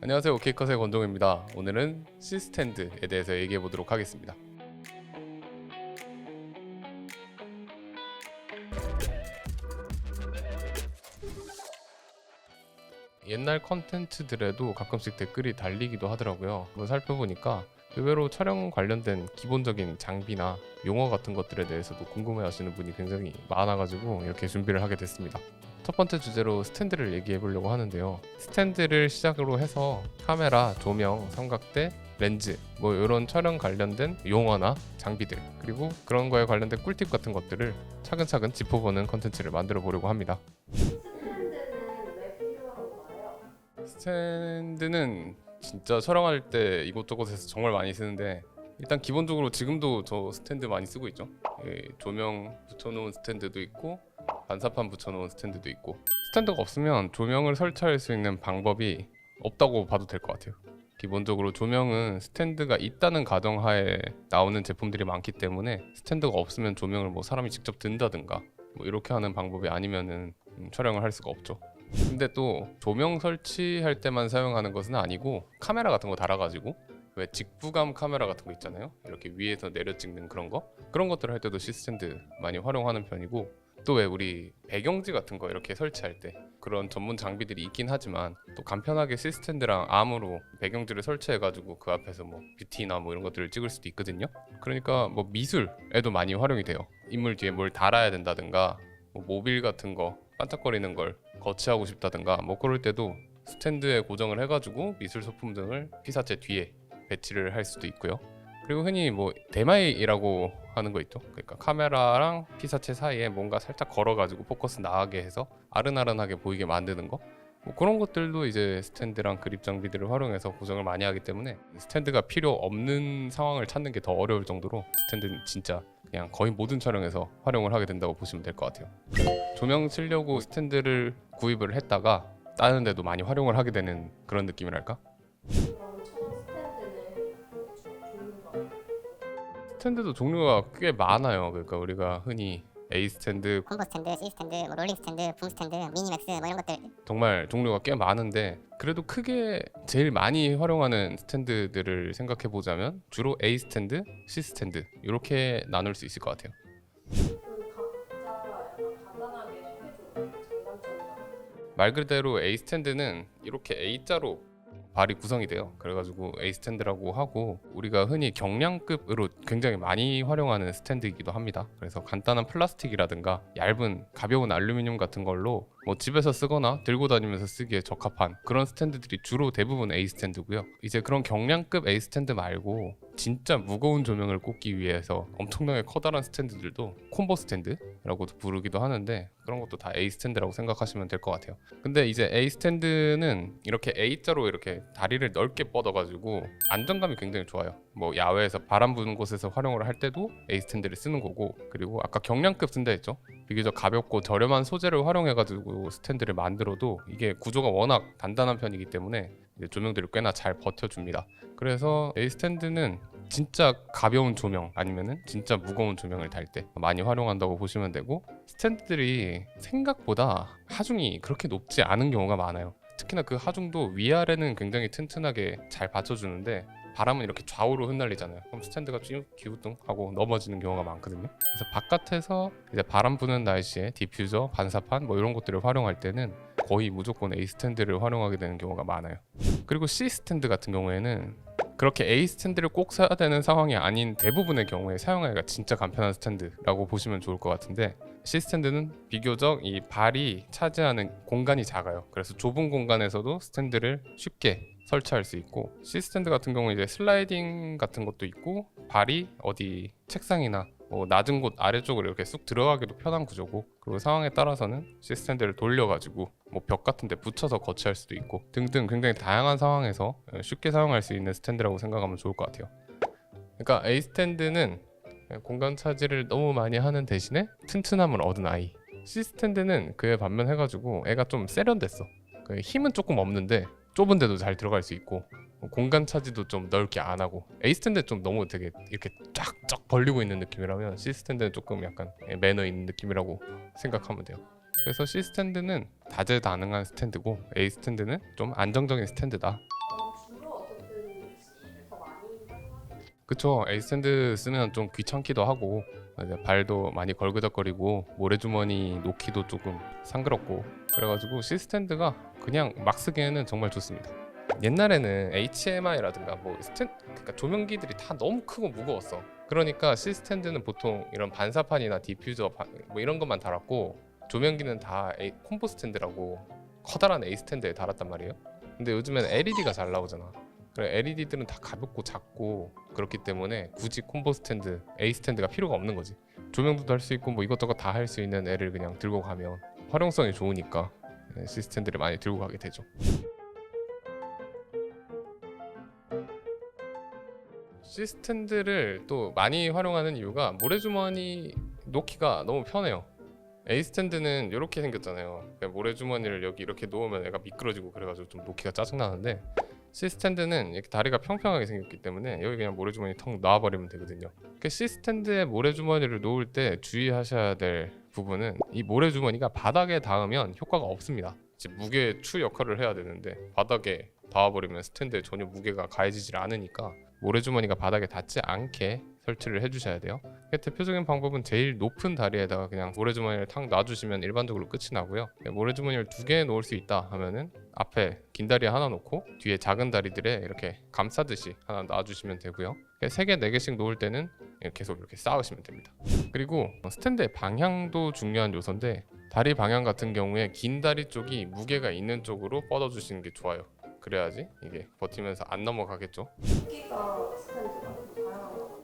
안녕하세요, 오케이컷의 권동입니다. 오늘은 C스탠드에 대해서 얘기해 보도록 하겠습니다. 옛날 컨텐츠들에도 가끔씩 댓글이 달리기도 하더라고요. 그걸 살펴보니까 의외로 촬영 관련된 기본적인 장비나 용어 같은 것들에 대해서도 궁금해 하시는 분이 굉장히 많아가지고 이렇게 준비를 하게 됐습니다. 첫 번째 주제로 스탠드를 얘기해 보려고 하는데요. 스탠드를 시작으로 해서 카메라, 조명, 삼각대, 렌즈 뭐 이런 촬영 관련된 용어나 장비들, 그리고 그런 거에 관련된 꿀팁 같은 것들을 차근차근 짚어보는 컨텐츠를 만들어 보려고 합니다. 스탠드는 왜 필요한가요? 스탠드는 진짜 촬영할 때 이곳저곳에서 정말 많이 쓰는데, 일단 기본적으로 지금도 저 스탠드 많이 쓰고 있죠. 조명 붙여놓은 스탠드도 있고 반사판 붙여놓은 스탠드도 있고, 스탠드가 없으면 조명을 설치할 수 있는 방법이 없다고 봐도 될 것 같아요. 기본적으로 조명은 스탠드가 있다는 가정하에 나오는 제품들이 많기 때문에 스탠드가 없으면 조명을 뭐 사람이 직접 든다든가 뭐 이렇게 하는 방법이 아니면은 촬영을 할 수가 없죠. 근데 또 조명 설치할 때만 사용하는 것은 아니고, 카메라 같은 거 달아가지고 왜 직부감 카메라 같은 거 있잖아요. 이렇게 위에서 내려 찍는 그런 것들을 할 때도 C스탠드 많이 활용하는 편이고, 또 왜 우리 배경지 같은 거 이렇게 설치할 때 그런 전문 장비들이 있긴 하지만 또 간편하게 C스탠드랑 암으로 배경지를 설치해가지고 그 앞에서 뭐 뷰티나 뭐 이런 것들을 찍을 수도 있거든요. 그러니까 뭐 미술에도 많이 활용이 돼요. 인물 뒤에 뭘 달아야 된다든가, 뭐 모빌 같은 거 반짝거리는 걸 거치하고 싶다든가 뭐 그럴 때도 스탠드에 고정을 해가지고 미술 소품 등을 피사체 뒤에 배치를 할 수도 있고요. 그리고 흔히 뭐 대마이라고 하는 거 있죠. 그러니까 카메라랑 피사체 사이에 뭔가 살짝 걸어가지고 포커스 나가게 해서 아른아른하게 보이게 만드는 거, 뭐 그런 것들도 이제 스탠드랑 그립 장비들을 활용해서 고정을 많이 하기 때문에 스탠드가 필요 없는 상황을 찾는 게 더 어려울 정도로 스탠드는 진짜 그냥 거의 모든 촬영에서 활용을 하게 된다고 보시면 될 것 같아요. 조명 치려고 스탠드를 구입을 했다가 다른 데도 많이 활용을 하게 되는 그런 느낌이랄까? 그럼 촬영 스탠드는 종류가 스탠드도 종류가 꽤 많아요. 그러니까 우리가 흔히 A 스탠드, 콤보 스탠드, C 스탠드, 뭐 롤링 스탠드, 붐 스탠드, 미니맥스 뭐 이런 것들. 정말 종류가 꽤 많은데, 그래도 크게 제일 많이 활용하는 스탠드들을 생각해 보자면 주로 A 스탠드, C 스탠드 이렇게 나눌 수 있을 것 같아요. 각자 약간 간단하게 소개해주는 장단점이나 말 그대로 A 스탠드는 이렇게 A자로 발이 구성이 돼요. 그래가지고 A 스탠드라고 하고, 우리가 흔히 경량급으로 굉장히 많이 활용하는 스탠드이기도 합니다. 그래서 간단한 플라스틱이라든가 얇은 가벼운 알루미늄 같은 걸로 뭐 집에서 쓰거나 들고 다니면서 쓰기에 적합한 그런 스탠드들이 주로 대부분 A 스탠드고요. 이제 그런 경량급 A 스탠드 말고 진짜 무거운 조명을 꽂기 위해서 엄청나게 커다란 스탠드들도 콤보 스탠드라고도 부르기도 하는데, 그런 것도 다 A 스탠드라고 생각하시면 될 것 같아요. 근데 이제 A 스탠드는 이렇게 A자로 이렇게 다리를 넓게 뻗어가지고 안정감이 굉장히 좋아요. 뭐 야외에서 바람 부는 곳에서 활용을 할 때도 A 스탠드를 쓰는 거고, 그리고 아까 경량급 쓴다 했죠. 비교적 가볍고 저렴한 소재를 활용해가지고 스탠드를 만들어도 이게 구조가 워낙 단단한 편이기 때문에 이제 조명들을 꽤나 잘 버텨줍니다. 그래서 A 스탠드는 진짜 가벼운 조명 아니면은 진짜 무거운 조명을 달 때 많이 활용한다고 보시면 되고, 스탠드들이 생각보다 하중이 그렇게 높지 않은 경우가 많아요. 특히나 그 하중도 위아래는 굉장히 튼튼하게 잘 받쳐주는데 바람은 이렇게 좌우로 흩날리잖아요. 그럼 스탠드가 기우뚱하고 넘어지는 경우가 많거든요. 그래서 바깥에서 이제 바람 부는 날씨에 디퓨저, 반사판 뭐 이런 것들을 활용할 때는 거의 무조건 A 스탠드를 활용하게 되는 경우가 많아요. 그리고 C 스탠드 같은 경우에는 그렇게 A 스탠드를 꼭 사야 되는 상황이 아닌 대부분의 경우에 사용하기가 진짜 간편한 스탠드라고 보시면 좋을 것 같은데, C 스탠드는 비교적 이 발이 차지하는 공간이 작아요. 그래서 좁은 공간에서도 스탠드를 쉽게 설치할 수 있고, C 스탠드 같은 경우는 이제 슬라이딩 같은 것도 있고, 발이 어디 책상이나 뭐 낮은 곳 아래쪽으로 이렇게 쑥 들어가기도 편한 구조고, 그리고 상황에 따라서는 C 스탠드를 돌려가지고 뭐 벽 같은 데 붙여서 거치할 수도 있고 등등 굉장히 다양한 상황에서 쉽게 사용할 수 있는 스탠드라고 생각하면 좋을 것 같아요. 그러니까 A 스탠드는 공간 차지를 너무 많이 하는 대신에 튼튼함을 얻은 아이, C 스탠드는 그에 반면해가지고 애가 좀 세련됐어. 힘은 조금 없는데 좁은 데도 잘 들어갈 수 있고 공간 차지도 좀 넓게 안 하고, A 스탠드 좀 너무 되게 이렇게 쫙쫙 벌리고 있는 느낌이라면 C 스탠드는 조금 약간 매너 있는 느낌이라고 생각하면 돼요. 그래서 C 스탠드는 다재다능한 스탠드고 A 스탠드는 좀 안정적인 스탠드다. 그쵸. A 스탠드 쓰면 좀 귀찮기도 하고 이제 발도 많이 걸그덕거리고 모래주머니 놓기도 조금 상그럽고 그래가지고 C 스탠드가 그냥 막 쓰기에는 정말 좋습니다. 옛날에는 HMI라든가 그러니까 조명기들이 다 너무 크고 무거웠어. 그러니까 C 스탠드는 보통 이런 반사판이나 디퓨저 뭐 이런 것만 달았고 조명기는 다 콤보 스탠드라고 커다란 A 스탠드에 달았단 말이에요. 근데 요즘엔 LED가 잘 나오잖아. 그래 LED들은 다 가볍고 작고 그렇기 때문에 굳이 콤보 스탠드, A 스탠드가 필요가 없는 거지. 조명도 달 수 있고 뭐 이것저것 다 할 수 있는 애를 그냥 들고 가면 활용성이 좋으니까 C 스탠드를 많이 들고 가게 되죠. C 스탠드를 또 많이 활용하는 이유가 모래주머니 놓기가 너무 편해요. A 스탠드는 이렇게 생겼잖아요. 모래주머니를 여기 이렇게 놓으면 얘가 미끄러지고 그래가지고 좀 놓기가 짜증나는데 C 스탠드는 이렇게 다리가 평평하게 생겼기 때문에 여기 그냥 모래주머니 턱 놔버리면 되거든요. C 스탠드에 모래주머니를 놓을 때 주의하셔야 될 부분은 이 모래주머니가 바닥에 닿으면 효과가 없습니다. 무게 추 역할을 해야 되는데 바닥에 닿아버리면 스탠드에 전혀 무게가 가해지질 않으니까 모래주머니가 바닥에 닿지 않게 설치를 해주셔야 돼요. 대표적인 방법은 제일 높은 다리에다가 그냥 모래주머니를 탁 놔주시면 일반적으로 끝이 나고요. 모래주머니를 2개 놓을 수 있다 하면은 앞에 긴 다리 하나 놓고 뒤에 작은 다리들에 이렇게 감싸듯이 하나 놔주시면 되고요. 3개, 4개씩 놓을 때는 계속 이렇게 쌓으시면 됩니다. 그리고 스탠드의 방향도 중요한 요소인데 다리 방향 같은 경우에 긴 다리 쪽이 무게가 있는 쪽으로 뻗어주시는 게 좋아요. 그래야지 이게 버티면서 안 넘어가겠죠. 크기가 스탠드가 다양한 거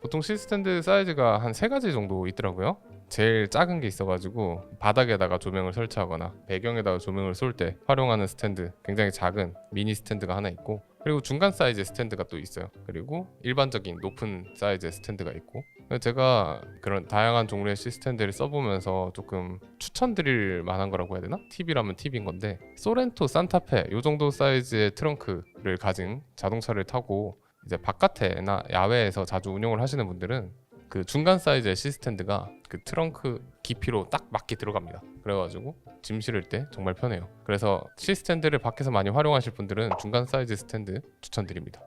보통 C 스탠드 사이즈가 한 3가지 정도 있더라고요. 제일 작은 게 있어가지고 바닥에다가 조명을 설치하거나 배경에다가 조명을 쏠 때 활용하는 스탠드, 굉장히 작은 미니 스탠드가 하나 있고, 그리고 중간 사이즈 스탠드가 또 있어요. 그리고 일반적인 높은 사이즈의 스탠드가 있고, 제가 그런 다양한 종류의 C 스탠드를 써보면서 조금 추천드릴 만한 거라고 해야 되나? 팁이라면 팁인 건데, 소렌토 산타페 요 정도 사이즈의 트렁크를 가진 자동차를 타고 이제 바깥에나 야외에서 자주 운용을 하시는 분들은 그 중간 사이즈의 C 스탠드가 그 트렁크 깊이로 딱 맞게 들어갑니다. 그래가지고 짐 실을 때 정말 편해요. 그래서 C 스탠드를 밖에서 많이 활용하실 분들은 중간 사이즈 스탠드 추천드립니다.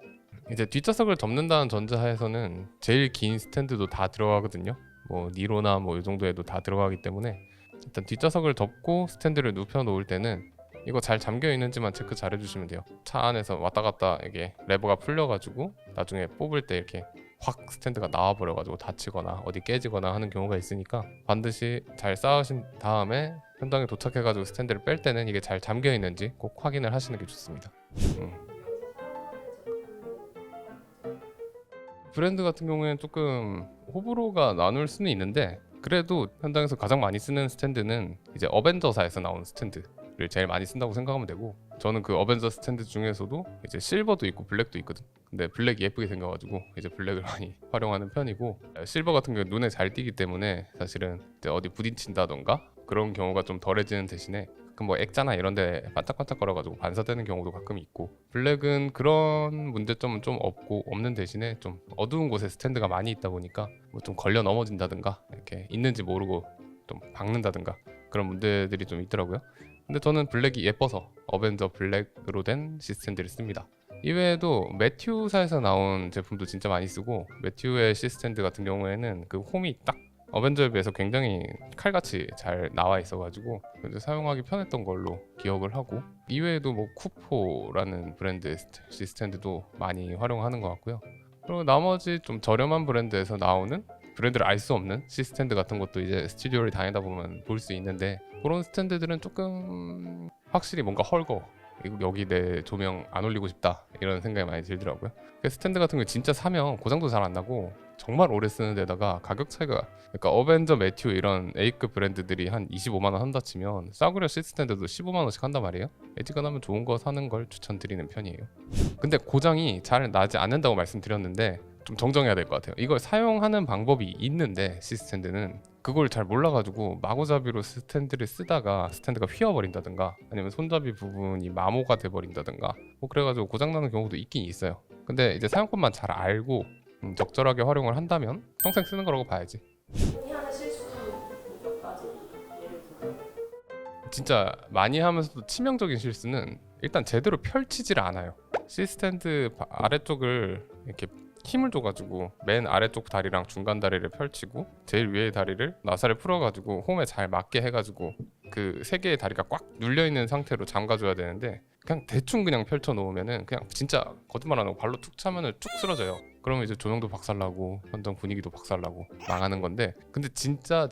이제 뒷좌석을 덮는다는 전제하에서는 제일 긴 스탠드도 다 들어가거든요. 뭐 니로나 뭐 이 정도에도 다 들어가기 때문에 일단 뒷좌석을 덮고 스탠드를 눕혀 놓을 때는 이거 잘 잠겨 있는지만 체크 잘 해주시면 돼요. 차 안에서 왔다 갔다 이게 레버가 풀려가지고 나중에 뽑을 때 이렇게 확 스탠드가 나와버려가지고 다치거나 어디 깨지거나 하는 경우가 있으니까 반드시 잘 쌓으신 다음에 현장에 도착해가지고 스탠드를 뺄 때는 이게 잘 잠겨 있는지 꼭 확인을 하시는 게 좋습니다. 브랜드 같은 경우에는 조금 호불호가 나눌 수는 있는데 그래도 현장에서 가장 많이 쓰는 스탠드는 이제 어벤져사에서 나온 스탠드를 제일 많이 쓴다고 생각하면 되고, 저는 그 어벤져 스탠드 중에서도 이제 실버도 있고 블랙도 있거든. 근데 블랙이 예쁘게 생겨가지고 이제 블랙을 많이 활용하는 편이고, 실버 같은 경우 눈에 잘 띄기 때문에 사실은 이제 어디 부딪힌다던가 그런 경우가 좀 덜해지는 대신에 뭐 액자나 이런 데 반짝반짝거려가지고 반사되는 경우도 가끔 있고, 블랙은 그런 문제점은 좀 없는 대신에 좀 어두운 곳에 스탠드가 많이 있다 보니까 뭐 좀 걸려 넘어진다든가 이렇게 있는지 모르고 좀 박는다든가 그런 문제들이 좀 있더라고요. 근데 저는 블랙이 예뻐서 어벤져 블랙으로 된 C 스탠드를 씁니다. 이외에도 매튜사에서 나온 제품도 진짜 많이 쓰고, 매튜의 C 스탠드 같은 경우에는 그 홈이 딱 어벤져에 비해서 굉장히 칼같이 잘 나와 있어가지고 사용하기 편했던 걸로 기억을 하고, 이외에도 뭐 쿠포라는 브랜드의 C 스탠드도 많이 활용하는 것 같고요. 그리고 나머지 좀 저렴한 브랜드에서 나오는 브랜드를 알 수 없는 C 스탠드 같은 것도 이제 스튜디오를 다니다 보면 볼 수 있는데, 그런 스탠드들은 조금 확실히 뭔가 헐거, 여기 내 조명 안 올리고 싶다 이런 생각이 많이 들더라고요. 스탠드 같은 거 진짜 사면 고장도 잘 안 나고 정말 오래 쓰는 데다가 가격 차이가, 그러니까 어벤져 매튜 이런 A급 브랜드들이 한 25만 원 한다 치면 싸구려 C 스탠드도 15만 원씩 한단 말이에요. 애지간하면 좋은 거 사는 걸 추천드리는 편이에요. 근데 고장이 잘 나지 않는다고 말씀드렸는데 좀 정정해야 될 것 같아요. 이걸 사용하는 방법이 있는데 C 스탠드는 그걸 잘 몰라가지고 마구잡이로 스탠드를 쓰다가 스탠드가 휘어버린다든가 아니면 손잡이 부분이 마모가 돼버린다든가 뭐 그래가지고 고장나는 경우도 있긴 있어요. 근데 이제 사용법만 잘 알고 적절하게 활용을 한다면 평생 쓰는 거라고 봐야지. 흔히 하는 실수 몇 가지 예를 들면 진짜 많이 하면서도 치명적인 실수는 일단 제대로 펼치질 않아요. C 스탠드 아래쪽을 이렇게 힘을 줘가지고 맨 아래쪽 다리랑 중간 다리를 펼치고 제일 위의 다리를 나사를 풀어가지고 홈에 잘 맞게 해가지고 그 세 개의 다리가 꽉 눌려 있는 상태로 잠가줘야 되는데 그냥 대충 그냥 펼쳐 놓으면은 그냥 진짜 거짓말 안 하고 발로 툭 차면은 쭉 쓰러져요. 그러면 이제 조명도 박살나고 현장 분위기도 박살나고 망하는 건데, 근데 진짜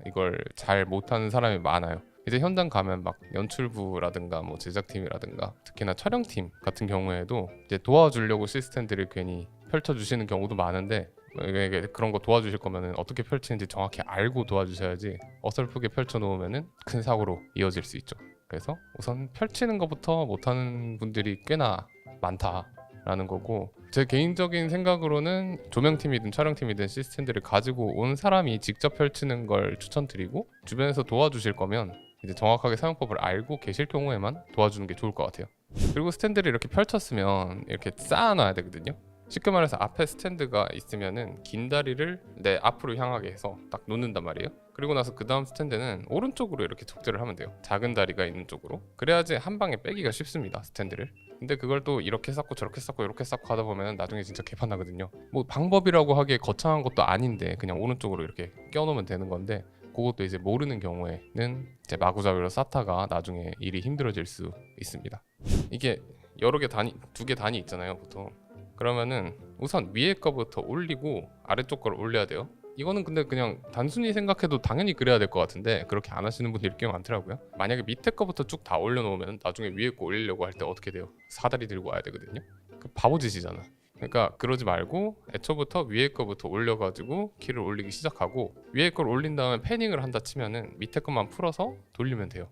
이걸 잘 못하는 사람이 많아요. 이제 현장 가면 막 연출부라든가 뭐 제작팀이라든가 특히나 촬영팀 같은 경우에도 이제 도와주려고 시스템들을 괜히 펼쳐주시는 경우도 많은데, 이게 그런 거 도와주실 거면은 어떻게 펼치는지 정확히 알고 도와주셔야지 어설프게 펼쳐 놓으면은 큰 사고로 이어질 수 있죠. 그래서 우선 펼치는 것부터 못하는 분들이 꽤나 많다라는 거고, 제 개인적인 생각으로는 조명팀이든 촬영팀이든 시스템들을 가지고 온 사람이 직접 펼치는 걸 추천드리고, 주변에서 도와주실 거면 이제 정확하게 사용법을 알고 계실 경우에만 도와주는 게 좋을 것 같아요. 그리고 스탠드를 이렇게 펼쳤으면 이렇게 쌓아놔야 되거든요. 쉽게 말해서 앞에 스탠드가 있으면은 긴 다리를 내 앞으로 향하게 해서 딱 놓는단 말이에요. 그리고 나서 그 다음 스탠드는 오른쪽으로 이렇게 적재를 하면 돼요. 작은 다리가 있는 쪽으로. 그래야지 한 방에 빼기가 쉽습니다, 스탠드를. 근데 그걸 또 이렇게 쌓고 저렇게 쌓고 이렇게 쌓고 하다 보면 나중에 진짜 개판 나거든요. 뭐 방법이라고 하기에 거창한 것도 아닌데 그냥 오른쪽으로 이렇게 껴놓으면 되는 건데, 그것도 이제 모르는 경우에는 이제 마구잡이로 쌓다가 나중에 일이 힘들어질 수 있습니다. 이게 여러 개 단위, 두 개 단위 있잖아요, 보통. 그러면은 우선 위에 거부터 올리고 아래쪽 걸 올려야 돼요. 이거는 근데 그냥 단순히 생각해도 당연히 그래야 될 것 같은데 그렇게 안 하시는 분들이 꽤 많더라고요. 만약에 밑에 거부터 쭉 다 올려놓으면 나중에 위에 거 올리려고 할 때 어떻게 돼요? 사다리 들고 와야 되거든요. 그 바보짓이잖아. 그러니까 그러지 말고 애초부터 위에 거부터 올려가지고 키를 올리기 시작하고, 위에 걸 올린 다음에 패닝을 한다 치면은 밑에 것만 풀어서 돌리면 돼요.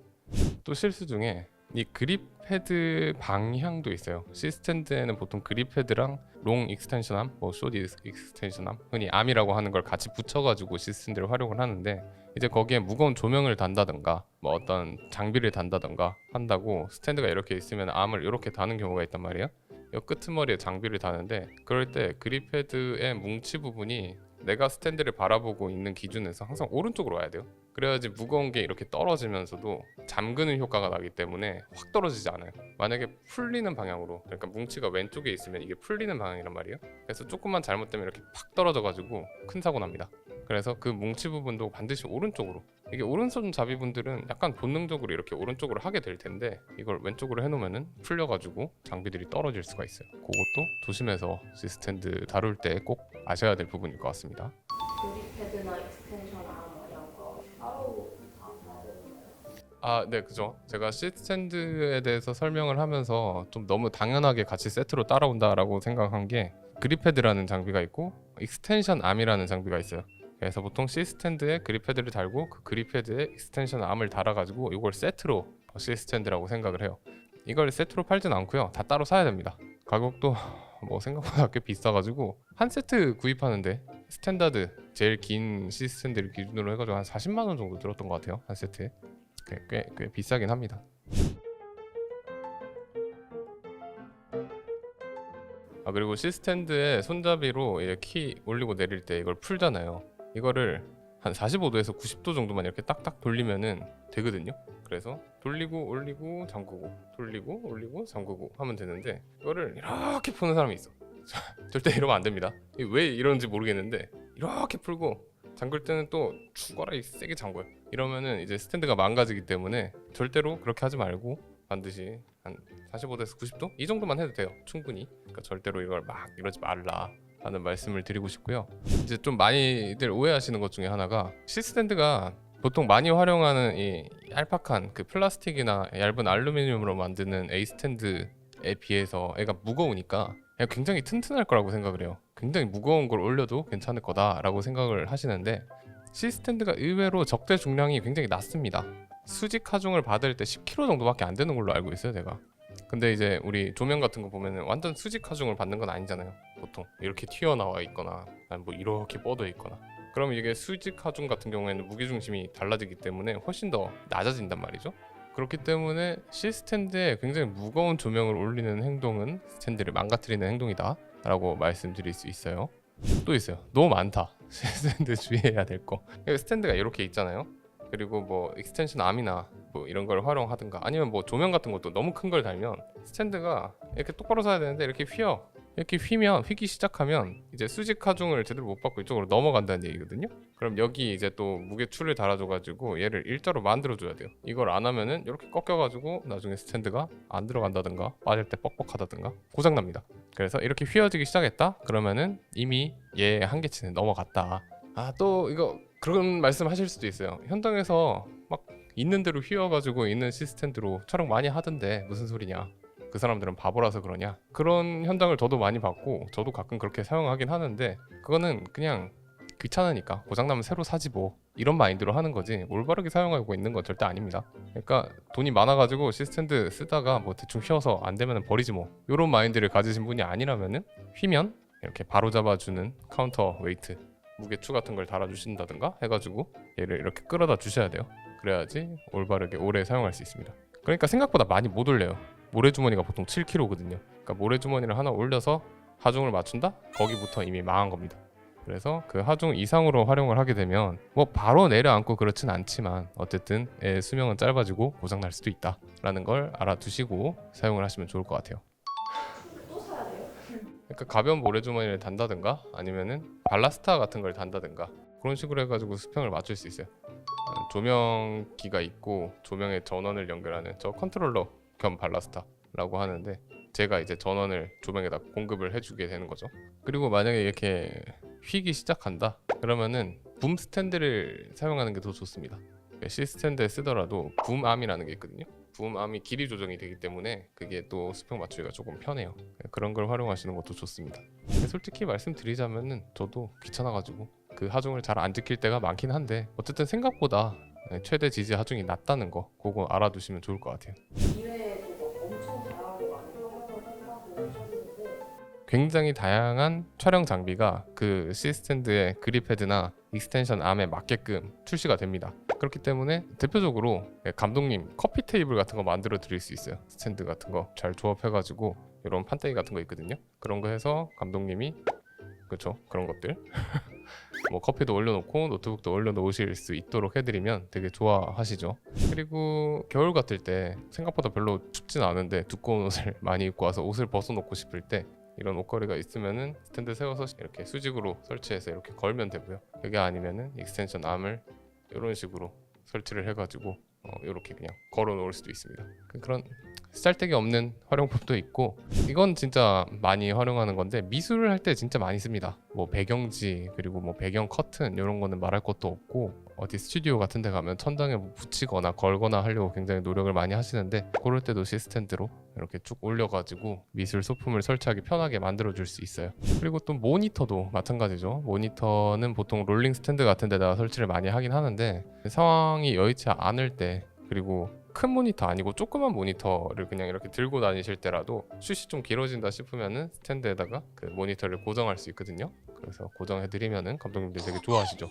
또 실수 중에 이 그립 패드 방향도 있어요. 시스탠드에는 보통 그립 패드랑 롱 익스텐션 암, 뭐 숏 익스텐션 암, 흔히 암이라고 하는 걸 같이 붙여가지고 시스탠드를 활용을 하는데, 이제 거기에 무거운 조명을 단다든가 뭐 어떤 장비를 단다든가 한다고 스탠드가 이렇게 있으면 암을 이렇게 다는 경우가 있단 말이에요. 이 끄트머리에 장비를 다는데, 그럴 때 그립 패드의 뭉치 부분이 내가 스탠드를 바라보고 있는 기준에서 항상 오른쪽으로 와야 돼요. 그래야지 무거운 게 이렇게 떨어지면서도 잠그는 효과가 나기 때문에 확 떨어지지 않아요. 만약에 풀리는 방향으로, 그러니까 뭉치가 왼쪽에 있으면 이게 풀리는 방향이란 말이에요. 그래서 조금만 잘못되면 이렇게 팍 떨어져가지고 큰 사고 납니다. 그래서 그 뭉치 부분도 반드시 오른쪽으로, 이게 오른손 잡이분들은 약간 본능적으로 이렇게 오른쪽으로 하게 될 텐데 이걸 왼쪽으로 해놓으면은 풀려가지고 장비들이 떨어질 수가 있어요. 그것도 조심해서 시스탠드 다룰 때 꼭 아셔야 될 부분일 것 같습니다. 그립 패드나 익스텐션 암 이런 거 따로 다 사야 되나요? 아, 네, 그죠. 제가 시스탠드에 대해서 설명을 하면서 좀 너무 당연하게 같이 세트로 따라온다라고 생각한 게, 그립패드라는 장비가 있고 익스텐션 암이라는 장비가 있어요. 그래서 보통 시스탠드에 그립패드를 달고 그 그립패드에 익스텐션 암을 달아가지고 이걸 세트로 시스탠드라고 생각을 해요. 이걸 세트로 팔진 않고요, 다 따로 사야 됩니다. 가격도 뭐 생각보다 꽤 비싸가지고 한 세트 구입하는데 스탠다드 제일 긴 시스탠드를 기준으로 해가지고 한 40만 원 정도 들었던 것 같아요, 한 세트에. 꽤 비싸긴 합니다. 아, 그리고 시스탠드에 손잡이로 이렇게 키 올리고 내릴 때 이걸 풀잖아요. 이거를 한 45도에서 90도 정도만 이렇게 딱딱 돌리면은 되거든요. 그래서 돌리고 올리고 잠그고 돌리고 올리고 잠그고 하면 되는데, 이거를 이렇게 푸는 사람이 있어. 절대 이러면 안 됩니다. 왜 이러는지 모르겠는데 이렇게 풀고 잠글 때는 또 죽어라 세게 잠궈요. 이러면은 이제 스탠드가 망가지기 때문에 절대로 그렇게 하지 말고 반드시 한 45도에서 90도? 이 정도만 해도 돼요, 충분히. 그러니까 절대로 이걸 막 이러지 말라 하는 말씀을 드리고 싶고요. 이제 좀 많이들 오해하시는 것 중에 하나가, 시스탠드가 보통 많이 활용하는 이 얄팍한 그 플라스틱이나 얇은 알루미늄으로 만드는 A 스탠드에 비해서 애가 무거우니까 애가 굉장히 튼튼할 거라고 생각을 해요. 굉장히 무거운 걸 올려도 괜찮을 거다라고 생각을 하시는데, 시스탠드가 의외로 적재 중량이 굉장히 낮습니다. 수직 하중을 받을 때 10kg 정도밖에 안 되는 걸로 알고 있어요, 제가. 근데 이제 우리 조명 같은 거 보면은 완전 수직 하중을 받는 건 아니잖아요. 보통 이렇게 튀어나와 있거나 아니면 뭐 이렇게 뻗어 있거나. 그럼 이게 수직 하중 같은 경우에는 무게중심이 달라지기 때문에 훨씬 더 낮아진단 말이죠. 그렇기 때문에 시스탠드에 굉장히 무거운 조명을 올리는 행동은 스탠드를 망가뜨리는 행동이다 라고 말씀드릴 수 있어요. 또 있어요. 너무 많다. 스탠드 주의해야 될 거. 스탠드가 이렇게 있잖아요. 그리고 뭐 익스텐션 암이나 뭐 이런 걸 활용하든가, 아니면 뭐 조명 같은 것도 너무 큰 걸 달면 스탠드가 이렇게 똑바로 서야 되는데 이렇게 휘어. 이렇게 휘기 시작하면 이제 수직 하중을 제대로 못 받고 이쪽으로 넘어간다는 얘기거든요. 그럼 여기 이제 또 무게추를 달아줘가지고 얘를 일자로 만들어줘야 돼요. 이걸 안 하면은 이렇게 꺾여가지고 나중에 스탠드가 안 들어간다든가 빠질 때 뻑뻑하다든가 고장납니다. 그래서 이렇게 휘어지기 시작했다? 그러면은 이미 얘 한계치는 넘어갔다. 아, 또 이거 그런 말씀 하실 수도 있어요. 현장에서 막 있는 대로 휘어가지고 있는 시스템으로 촬영 많이 하던데 무슨 소리냐, 그 사람들은 바보라서 그러냐, 그런 현장을 저도 많이 봤고 저도 가끔 그렇게 사용하긴 하는데 그거는 그냥 귀찮으니까 고장나면 새로 사지 뭐 이런 마인드로 하는 거지 올바르게 사용하고 있는 건 절대 아닙니다. 그러니까 돈이 많아가지고 시스템드 쓰다가 뭐 대충 휘어서 안 되면 버리지 뭐 이런 마인드를 가지신 분이 아니라면은 휘면 이렇게 바로 잡아주는 카운터 웨이트 무게추 같은 걸 달아주신다든가 해가지고 얘를 이렇게 끌어다 주셔야 돼요. 그래야지 올바르게 오래 사용할 수 있습니다. 그러니까 생각보다 많이 못 올려요. 모래주머니가 보통 7kg거든요. 그러니까 모래주머니를 하나 올려서 하중을 맞춘다? 거기부터 이미 망한 겁니다. 그래서 그 하중 이상으로 활용을 하게 되면 뭐 바로 내려앉고 그렇진 않지만 어쨌든 애의 수명은 짧아지고 고장날 수도 있다 라는 걸 알아두시고 사용을 하시면 좋을 것 같아요. 또 사야 돼요? 그러니까 가벼운 모래주머니를 단다든가 아니면은 발라스타 같은 걸 단다든가 그런 식으로 해가지고 수평을 맞출 수 있어요. 조명기가 있고 조명에 전원을 연결하는 저 컨트롤러 겸 발라스타라고 하는데 제가 이제 전원을 조명에다 공급을 해주게 되는 거죠. 그리고 만약에 이렇게 휘기 시작한다 그러면은 붐 스탠드를 사용하는 게 더 좋습니다. C 스탠드에 쓰더라도 붐암이라는 게 있거든요. 붐암이 길이 조정이 되기 때문에 그게 또 수평 맞추기가 조금 편해요. 그런 걸 활용하시는 것도 좋습니다. 솔직히 말씀드리자면은 저도 귀찮아가지고 그 하중을 잘 안 지킬 때가 많긴 한데 어쨌든 생각보다 최대 지지 하중이 낮다는 거 그거 알아두시면 좋을 것 같아요. 이외에도 막 엄청 다양하게 많이 활용을 한다고 하셨는데 굉장히 다양한 촬영 장비가 그 C 스탠드의 그립 헤드나 익스텐션 암에 맞게끔 출시가 됩니다. 그렇기 때문에 대표적으로 감독님 커피 테이블 같은 거 만들어 드릴 수 있어요. 스탠드 같은 거 잘 조합해가지고 이런 판때기 같은 거 있거든요. 그런 거 해서 감독님이 그렇죠 그런 것들 뭐 커피도 올려놓고 노트북도 올려놓으실 수 있도록 해드리면 되게 좋아하시죠. 그리고 겨울 같을 때 생각보다 별로 춥진 않은데 두꺼운 옷을 많이 입고 와서 옷을 벗어놓고 싶을 때 이런 옷걸이가 있으면은 스탠드 세워서 이렇게 수직으로 설치해서 이렇게 걸면 되고요. 그게 아니면은 익스텐션 암을 이런 식으로 설치를 해가지고 이렇게 그냥 걸어 놓을 수도 있습니다. 그런 쓰잘데기 없는 활용법도 있고 이건 진짜 많이 활용하는 건데 미술을 할 때 진짜 많이 씁니다. 뭐 배경지 그리고 뭐 배경 커튼 이런 거는 말할 것도 없고 어디 스튜디오 같은 데 가면 천장에 뭐 붙이거나 걸거나 하려고 굉장히 노력을 많이 하시는데 그럴 때도 시스템드로 이렇게 쭉 올려가지고 미술 소품을 설치하기 편하게 만들어줄 수 있어요. 그리고 또 모니터도 마찬가지죠. 모니터는 보통 롤링 스탠드 같은 데다가 설치를 많이 하긴 하는데 상황이 여의치 않을 때 그리고 큰 모니터 아니고 조그만 모니터를 그냥 이렇게 들고 다니실 때라도 슛이 좀 길어진다 싶으면은 스탠드에다가 그 모니터를 고정할 수 있거든요. 그래서 고정해드리면은 감독님들이 되게 좋아하시죠.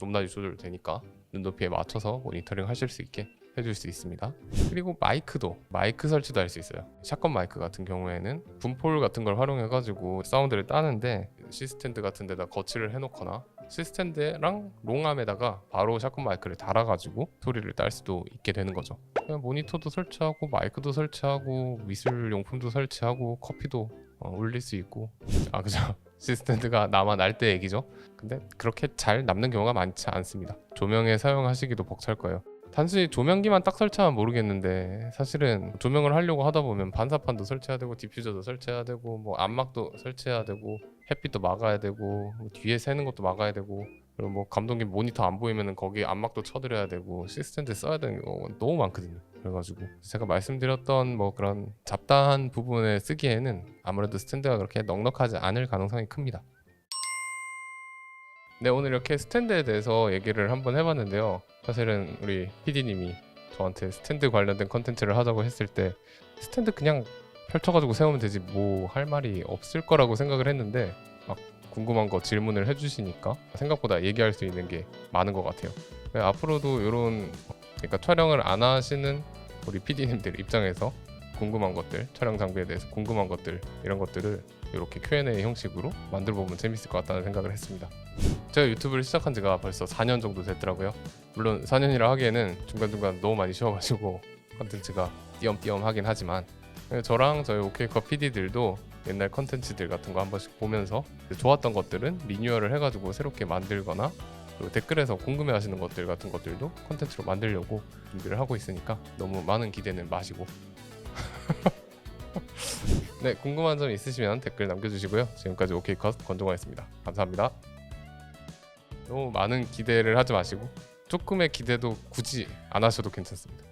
높낮이 조절되니까 눈높이에 맞춰서 모니터링 하실 수 있게 해줄 수 있습니다. 그리고 마이크 설치도 할 수 있어요. 샷건 마이크 같은 경우에는 붐폴 같은 걸 활용해가지고 사운드를 따는데 시스탠드 같은 데다 거치를 해놓거나 시스탠드랑 롱암에다가 바로 샷건 마이크를 달아가지고 소리를 딸 수도 있게 되는 거죠. 그냥 모니터도 설치하고 마이크도 설치하고 미술 용품도 설치하고 커피도 올릴 수 있고 그죠? 시스탠드가 남아 날 때 얘기죠. 근데 그렇게 잘 남는 경우가 많지 않습니다. 조명에 사용하시기도 벅찰 거예요. 단순히 조명기만 딱 설치하면 모르겠는데 사실은 조명을 하려고 하다 보면 반사판도 설치해야 되고 디퓨저도 설치해야 되고 뭐 안막도 설치해야 되고 햇빛도 막아야 되고 뭐 뒤에 새는 것도 막아야 되고 그리고 뭐 감독님 모니터 안 보이면은 거기 안막도 쳐드려야 되고 시스템들 써야 되는 거 너무 많거든요. 그래가지고 제가 말씀드렸던 뭐 그런 잡다한 부분에 쓰기에는 아무래도 스탠드가 그렇게 넉넉하지 않을 가능성이 큽니다. 네, 오늘 이렇게 스탠드에 대해서 얘기를 한번 해봤는데요. 사실은 우리 PD님이 저한테 스탠드 관련된 컨텐츠를 하자고 했을 때 스탠드 그냥 펼쳐가지고 세우면 되지 뭐 할 말이 없을 거라고 생각을 했는데 막 궁금한 거 질문을 해주시니까 생각보다 얘기할 수 있는 게 많은 것 같아요. 앞으로도 이런 그러니까 촬영을 안 하시는 우리 PD님들 입장에서 궁금한 것들, 촬영 장비에 대해서 궁금한 것들 이런 것들을 이렇게 Q&A 형식으로 만들어보면 재밌을 것 같다는 생각을 했습니다. 제가 유튜브를 시작한 지가 벌써 4년 정도 됐더라고요. 물론 4년이라 하기에는 중간중간 너무 많이 쉬어가지고 컨텐츠가 띄엄띄엄 하긴 하지만 저랑 저희 오케이컵 PD들도 옛날 컨텐츠들 같은 거 한 번씩 보면서 좋았던 것들은 리뉴얼을 해가지고 새롭게 만들거나, 그리고 댓글에서 궁금해하시는 것들 같은 것들도 컨텐츠로 만들려고 준비를 하고 있으니까 너무 많은 기대는 마시고 네, 궁금한 점 있으시면 댓글 남겨주시고요. 지금까지 오케이컷 권종화였습니다. 감사합니다. 너무 많은 기대를 하지 마시고 조금의 기대도 굳이 안 하셔도 괜찮습니다.